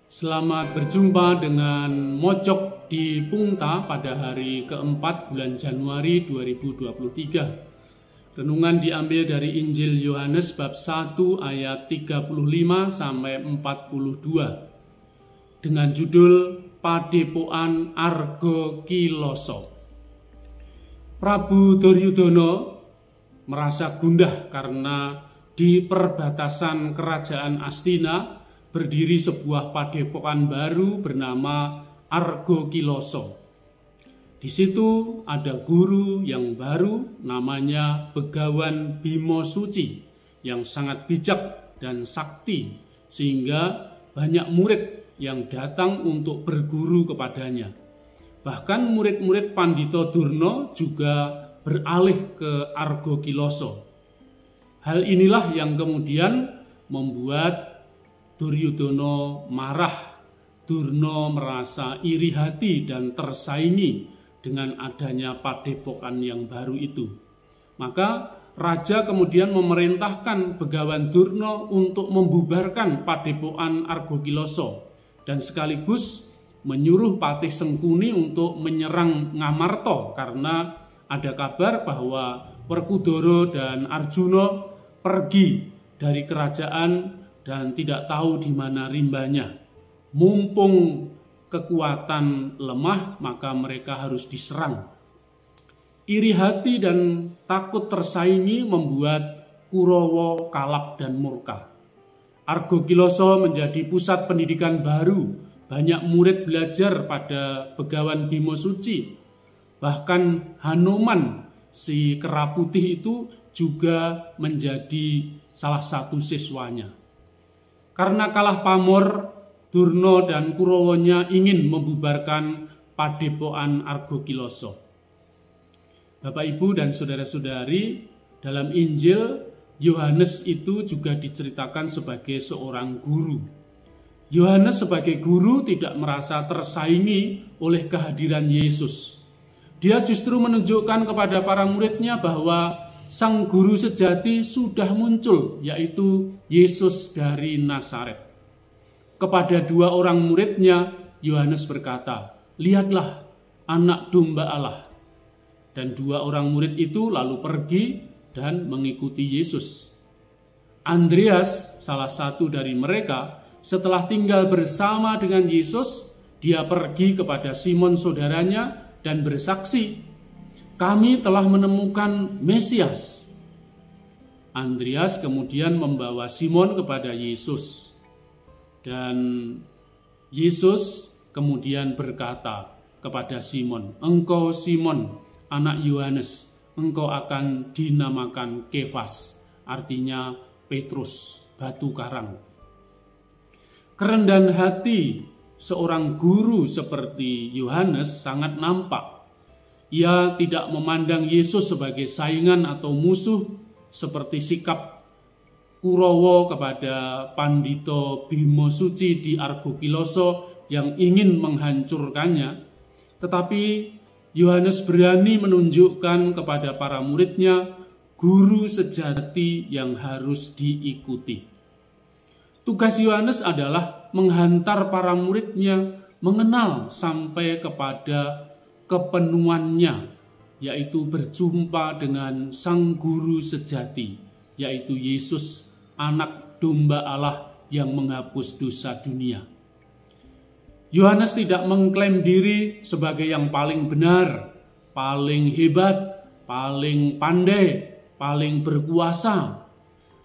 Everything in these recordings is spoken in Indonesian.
Selamat berjumpa dengan Mojok di Pungta pada hari keempat bulan Januari 2023. Renungan diambil dari Injil Yohanes bab 1 ayat 35 sampai 42 dengan judul Padepokan Argo Kiloso. Prabu Duryudana merasa gundah karena di perbatasan kerajaan Astina berdiri sebuah padepokan baru bernama Argo Kiloso. Di situ ada guru yang baru namanya Begawan Bimo Suci yang sangat bijak dan sakti sehingga banyak murid yang datang untuk berguru kepadanya. Bahkan murid-murid Pandito Durna juga beralih ke Argo Kiloso. Hal inilah yang kemudian membuat Duryudana marah. Durna merasa iri hati dan tersaingi dengan adanya padepokan yang baru itu. Maka raja kemudian memerintahkan Begawan Durna untuk membubarkan padepokan Argo Kiloso dan sekaligus menyuruh Patih Sengkuni untuk menyerang Ngamarta karena ada kabar bahwa Werkudara dan Arjuna pergi dari kerajaan dan tidak tahu di mana rimbanya. Mumpung kekuatan lemah, maka mereka harus diserang. Iri hati dan takut tersaingi membuat Kurawa kalap dan murka. Argo Kiloso menjadi pusat pendidikan baru. Banyak murid belajar pada Begawan Bimo Suci. Bahkan Hanoman, si kera putih itu juga menjadi salah satu siswanya. Karena kalah pamor, Durna dan Kurawanya ingin membubarkan padepokan Argo Kiloso. Bapak, Ibu, dan saudara-saudari, dalam Injil, Yohanes itu juga diceritakan sebagai seorang guru. Yohanes sebagai guru tidak merasa tersaingi oleh kehadiran Yesus. Dia justru menunjukkan kepada para muridnya bahwa Sang Guru sejati sudah muncul, yaitu Yesus dari Nazaret. Kepada dua orang muridnya, Yohanes berkata, "Lihatlah anak domba Allah." Dan dua orang murid itu lalu pergi dan mengikuti Yesus. Andreas, salah satu dari mereka, setelah tinggal bersama dengan Yesus, dia pergi kepada Simon saudaranya dan bersaksi, "Kami telah menemukan Mesias." Andreas kemudian membawa Simon kepada Yesus. Dan Yesus kemudian berkata kepada Simon, "Engkau Simon, anak Yohanes, engkau akan dinamakan Kefas." Artinya Petrus, batu karang. Kerendahan hati seorang guru seperti Yohanes sangat nampak. Ia tidak memandang Yesus sebagai saingan atau musuh seperti sikap Kurawa kepada Pandito Bimo Suci di Argo Kiloso yang ingin menghancurkannya. Tetapi Yohanes berani menunjukkan kepada para muridnya guru sejati yang harus diikuti. Tugas Yohanes adalah menghantar para muridnya mengenal sampai kepada kepenuhannya, yaitu berjumpa dengan Sang Guru sejati, yaitu Yesus, anak domba Allah yang menghapus dosa dunia. Yohanes tidak mengklaim diri sebagai yang paling benar, paling hebat, paling pandai, paling berkuasa.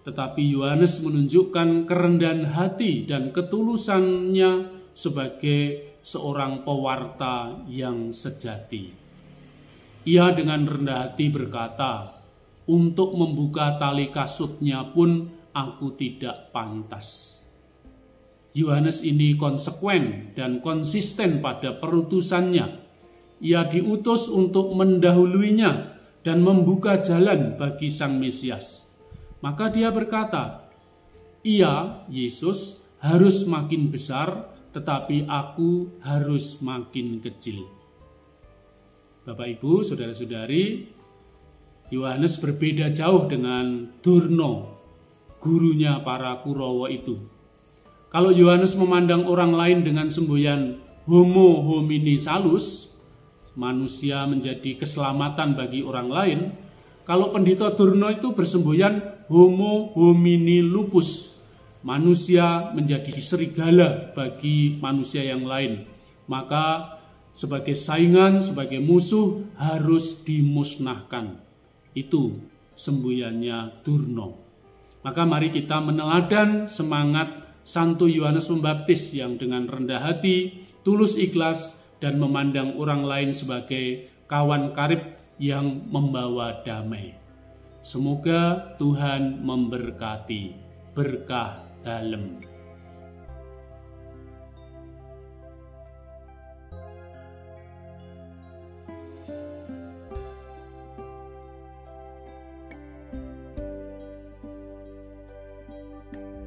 Tetapi Yohanes menunjukkan kerendahan hati dan ketulusannya sebagai seorang pewarta yang sejati. Ia dengan rendah hati berkata, "Untuk membuka tali kasutnya pun aku tidak pantas." Yohanes ini konsekuen dan konsisten pada perutusannya. Ia diutus untuk mendahuluinya dan membuka jalan bagi Sang Mesias. Maka dia berkata, "Ia, Yesus, harus makin besar, tetapi aku harus makin kecil." Bapak, Ibu, saudara-saudari, Yohanes berbeda jauh dengan Durna, gurunya para Kurawa itu. Kalau Yohanes memandang orang lain dengan semboyan homo homini salus, manusia menjadi keselamatan bagi orang lain. Kalau Pendeta Durno itu bersemboyan homo homini lupus, manusia menjadi serigala bagi manusia yang lain. Maka sebagai saingan, sebagai musuh harus dimusnahkan. Itu semboyannya Durno. Maka mari kita meneladan semangat Santo Yohanes Pembaptis yang dengan rendah hati, tulus ikhlas, dan memandang orang lain sebagai kawan karib yang membawa damai. Semoga Tuhan memberkati. Berkah dalem.